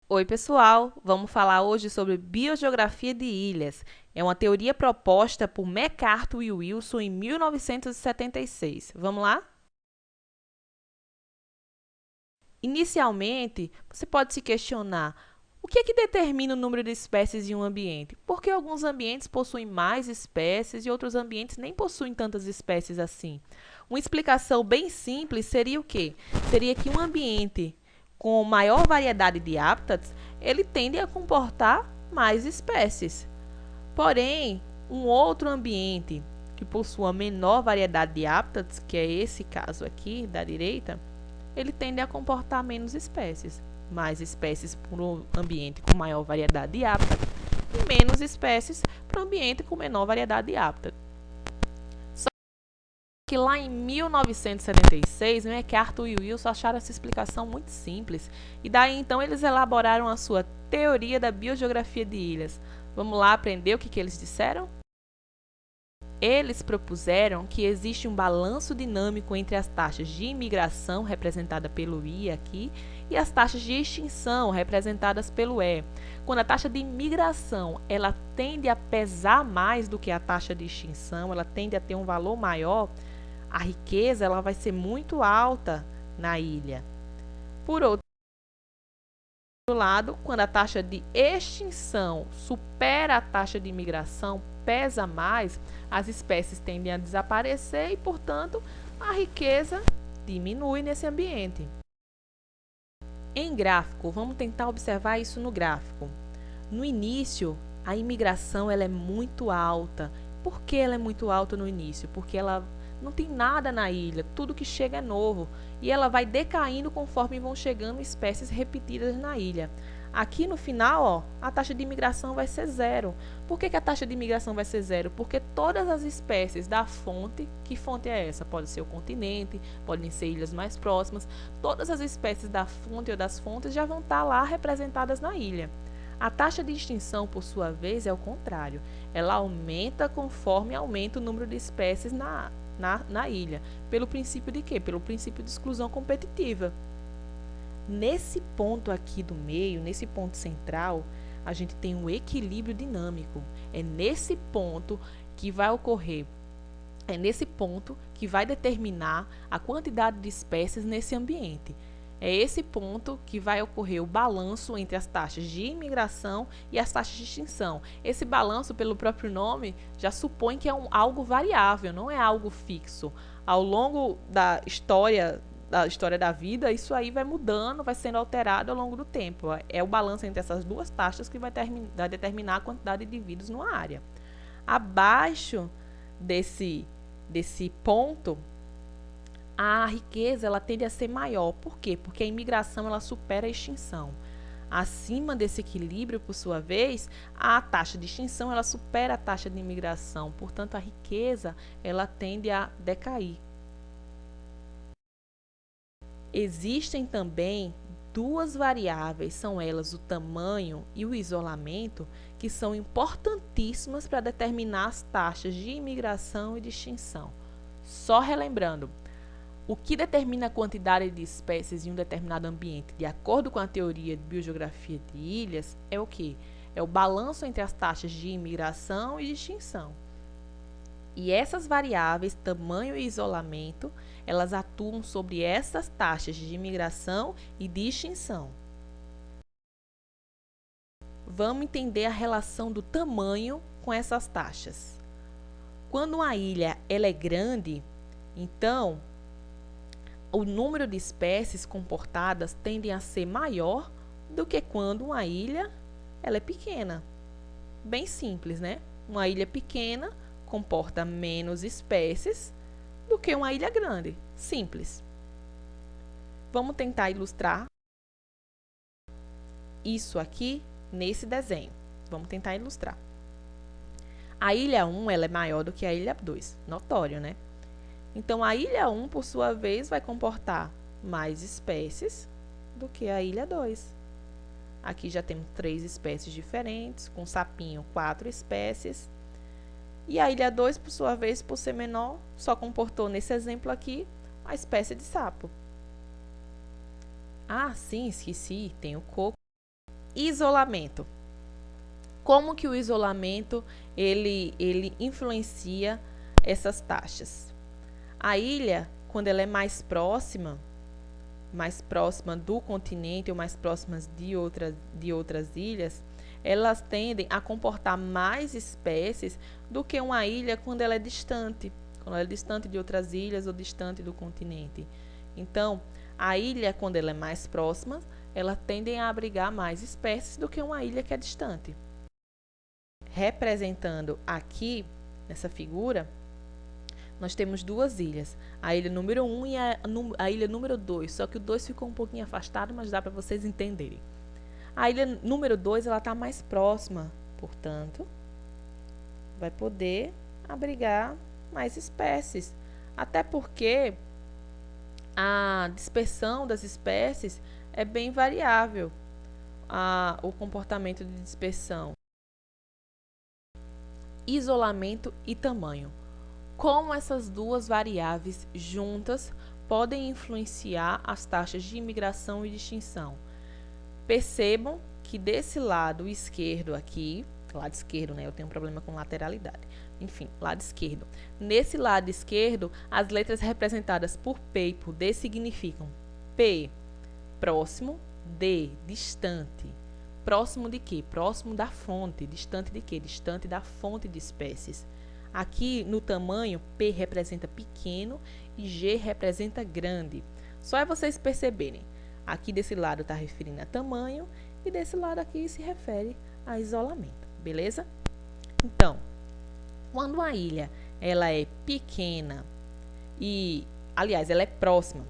Oi, pessoal! Vamos falar hoje sobre biogeografia de ilhas. É uma teoria proposta por MacArthur e Wilson em 1976. Vamos lá? Inicialmente, você pode se questionar: o que é que determina o número de espécies em um ambiente? Por que alguns ambientes possuem mais espécies e outros ambientes nem possuem tantas espécies assim? Uma explicação bem simples seria o quê? Seria que um ambiente com maior variedade de hábitats, ele tende a comportar mais espécies. Porém, um outro ambiente que possua menor variedade de hábitats, que é esse caso aqui da direita, ele tende a comportar menos espécies. Mais espécies para um ambiente com maior variedade de hábitat e menos espécies para um ambiente com menor variedade de hábitat. Só que lá em 1976, MacArthur e Wilson acharam essa explicação muito simples e daí então eles elaboraram a sua teoria da biogeografia de ilhas. Vamos lá aprender o que eles disseram? Eles propuseram que existe um balanço dinâmico entre as taxas de imigração, representada pelo I aqui, e as taxas de extinção, representadas pelo E. Quando a taxa de imigração ela tende a pesar mais do que a taxa de extinção, ela tende a ter um valor maior, a riqueza ela vai ser muito alta na ilha. Por outro lado, quando a taxa de extinção supera a taxa de imigração, pesa mais, as espécies tendem a desaparecer e, portanto, a riqueza diminui nesse ambiente. Em gráfico, vamos tentar observar isso no gráfico. No início, a imigração ela é muito alta. Por que ela é muito alta no início? Porque ela não tem nada na ilha, tudo que chega é novo. E ela vai decaindo conforme vão chegando espécies repetidas na ilha. Aqui no final, ó, a taxa de imigração vai ser zero. Por que a taxa de imigração vai ser zero? Porque todas as espécies da fonte, que fonte é essa? Pode ser o continente, podem ser ilhas mais próximas, todas as espécies da fonte ou das fontes já vão estar lá representadas na ilha. A taxa de extinção, por sua vez, é o contrário. Ela aumenta conforme aumenta o número de espécies na ilha. Pelo princípio de quê? Pelo princípio de exclusão competitiva. Nesse ponto aqui do meio, nesse ponto central, a gente tem um equilíbrio dinâmico. É nesse ponto que vai ocorrer, é nesse ponto que vai determinar a quantidade de espécies nesse ambiente. É esse ponto que vai ocorrer o balanço entre as taxas de imigração e as taxas de extinção. Esse balanço, pelo próprio nome, já supõe que é algo variável, não é algo fixo. Ao longo da história da vida, isso aí vai mudando, vai sendo alterado ao longo do tempo. É o balanço entre essas duas taxas que vai determinar a quantidade de indivíduos numa área. Abaixo desse ponto, a riqueza ela tende a ser maior. Por quê? Porque a imigração ela supera a extinção. Acima desse equilíbrio, por sua vez, a taxa de extinção ela supera a taxa de imigração. Portanto, a riqueza ela tende a decair. Existem também duas variáveis, são elas o tamanho e o isolamento, que são importantíssimas para determinar as taxas de imigração e de extinção. Só relembrando, o que determina a quantidade de espécies em um determinado ambiente, de acordo com a teoria de biogeografia de ilhas, é o que? É o balanço entre as taxas de imigração e de extinção. E essas variáveis, tamanho e isolamento, elas atuam sobre essas taxas de imigração e de extinção. Vamos entender a relação do tamanho com essas taxas. Quando uma ilha ela é grande, então o número de espécies comportadas tende a ser maior do que quando uma ilha ela é pequena. Bem simples, né? Uma ilha pequena comporta menos espécies do que uma ilha grande. Simples. Vamos tentar ilustrar isso aqui nesse desenho. Vamos tentar ilustrar. A ilha 1 ela é maior do que a ilha 2. Notório, né? Então, a ilha 1, por sua vez, vai comportar mais espécies do que a ilha 2. Aqui já temos 3 espécies diferentes, com sapinho 4 espécies. E a ilha 2, por sua vez, por ser menor, só comportou nesse exemplo aqui a espécie de sapo. Ah, sim, esqueci, tem o coco. Isolamento. Como que o isolamento ele influencia essas taxas? A ilha, quando ela é mais próxima do continente ou mais próximas de outras ilhas, elas tendem a comportar mais espécies do que uma ilha quando ela é distante de outras ilhas ou distante do continente. Então, a ilha, quando ela é mais próxima, ela tende a abrigar mais espécies do que uma ilha que é distante. Representando aqui, nessa figura, nós temos duas ilhas, a ilha número 1 e a ilha número 2, só que o 2 ficou um pouquinho afastado, mas dá para vocês entenderem. A ilha número 2 está mais próxima, portanto, vai poder abrigar mais espécies, até porque a dispersão das espécies é bem variável, o comportamento de dispersão, isolamento e tamanho. Como essas duas variáveis juntas podem influenciar as taxas de imigração e de extinção? Percebam que desse lado esquerdo aqui, lado esquerdo, né? Eu tenho um problema com lateralidade. Enfim, lado esquerdo. Nesse lado esquerdo, as letras representadas por P e por D significam P, próximo, D, distante. Próximo de quê? Próximo da fonte. Distante de quê? Distante da fonte de espécies. Aqui no tamanho, P representa pequeno e G representa grande. Só é vocês perceberem. Aqui desse lado está referindo a tamanho e desse lado aqui se refere a isolamento, beleza? Então, quando uma ilha ela é pequena e, aliás, ela é próxima,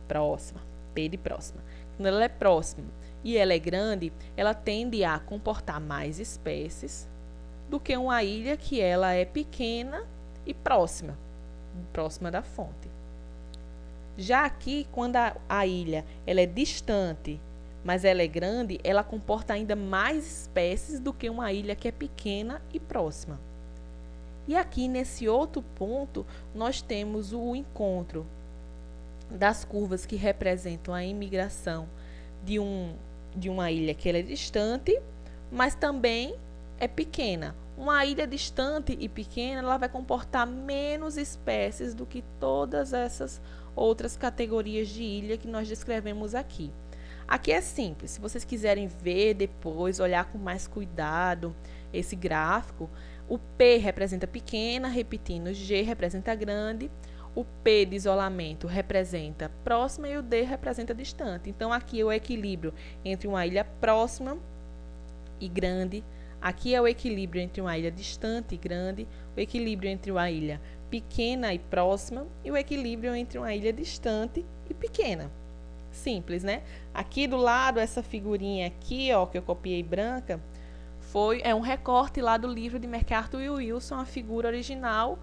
próxima, P de próxima. Quando ela é próxima e ela é grande, ela tende a comportar mais espécies do que uma ilha que ela é pequena e próxima da fonte. Já aqui, quando a ilha ela é distante, mas ela é grande, ela comporta ainda mais espécies do que uma ilha que é pequena e próxima. E aqui, nesse outro ponto, nós temos o encontro das curvas que representam a imigração de uma ilha que ela é distante, mas também é pequena. Uma ilha distante e pequena, ela vai comportar menos espécies do que todas essas outras categorias de ilha que nós descrevemos aqui. Aqui é simples, se vocês quiserem ver depois, olhar com mais cuidado esse gráfico, o P representa pequena, repetindo, G representa grande, o P de isolamento representa próxima e o D representa distante. Então, aqui é o equilíbrio entre uma ilha próxima e grande. Aqui é o equilíbrio entre uma ilha distante e grande, o equilíbrio entre uma ilha pequena e próxima e o equilíbrio entre uma ilha distante e pequena. Simples, né? Aqui do lado, essa figurinha aqui, ó, que eu copiei branca, é um recorte lá do livro de MacArthur e Wilson, a figura original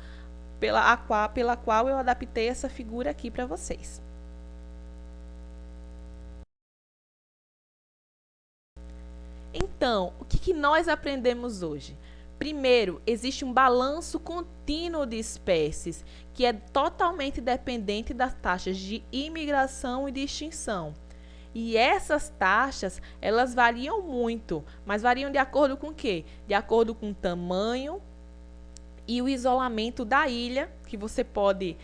pela qual eu adaptei essa figura aqui para vocês. Então, o que nós aprendemos hoje? Primeiro, existe um balanço contínuo de espécies, que é totalmente dependente das taxas de imigração e de extinção. E essas taxas, elas variam muito, mas variam de acordo com o quê? De acordo com o tamanho e o isolamento da ilha, que você pode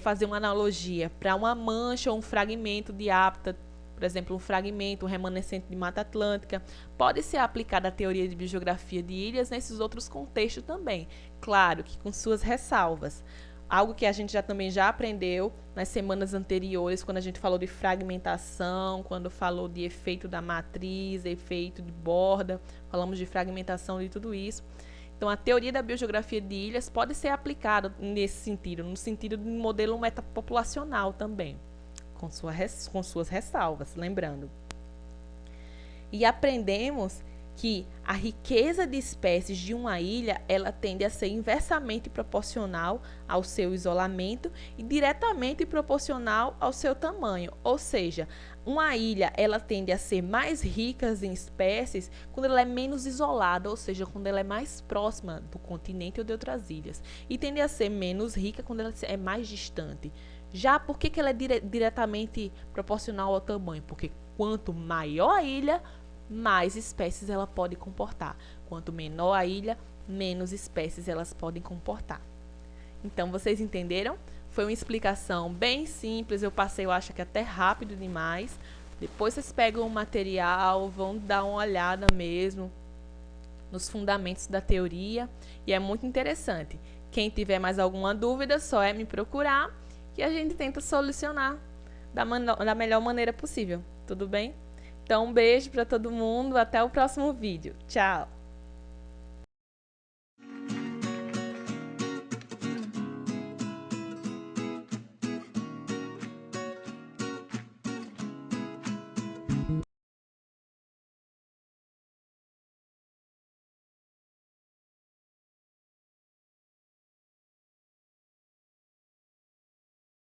fazer uma analogia para uma mancha ou um fragmento de hábitat. Por exemplo, um fragmento, um remanescente de Mata Atlântica, pode ser aplicada a teoria de biogeografia de ilhas nesses outros contextos também. Claro que com suas ressalvas. Algo que a gente também já aprendeu nas semanas anteriores, quando a gente falou de fragmentação, quando falou de efeito da matriz, efeito de borda, falamos de fragmentação e tudo isso. Então, a teoria da biogeografia de ilhas pode ser aplicada nesse sentido, no sentido de um modelo metapopulacional também. Com suas ressalvas, lembrando. E aprendemos que a riqueza de espécies de uma ilha, ela tende a ser inversamente proporcional ao seu isolamento e diretamente proporcional ao seu tamanho. Ou seja, uma ilha, ela tende a ser mais rica em espécies quando ela é menos isolada, ou seja, quando ela é mais próxima do continente ou de outras ilhas. E tende a ser menos rica quando ela é mais distante. Já por que ela é diretamente proporcional ao tamanho? Porque quanto maior a ilha, mais espécies ela pode comportar. Quanto menor a ilha, menos espécies elas podem comportar. Então, vocês entenderam? Foi uma explicação bem simples, eu passei, eu acho que até rápido demais. Depois vocês pegam o material, vão dar uma olhada mesmo nos fundamentos da teoria, e é muito interessante. Quem tiver mais alguma dúvida, só é me procurar, que a gente tenta solucionar da melhor maneira possível, tudo bem? Então, um beijo para todo mundo, até o próximo vídeo. Tchau!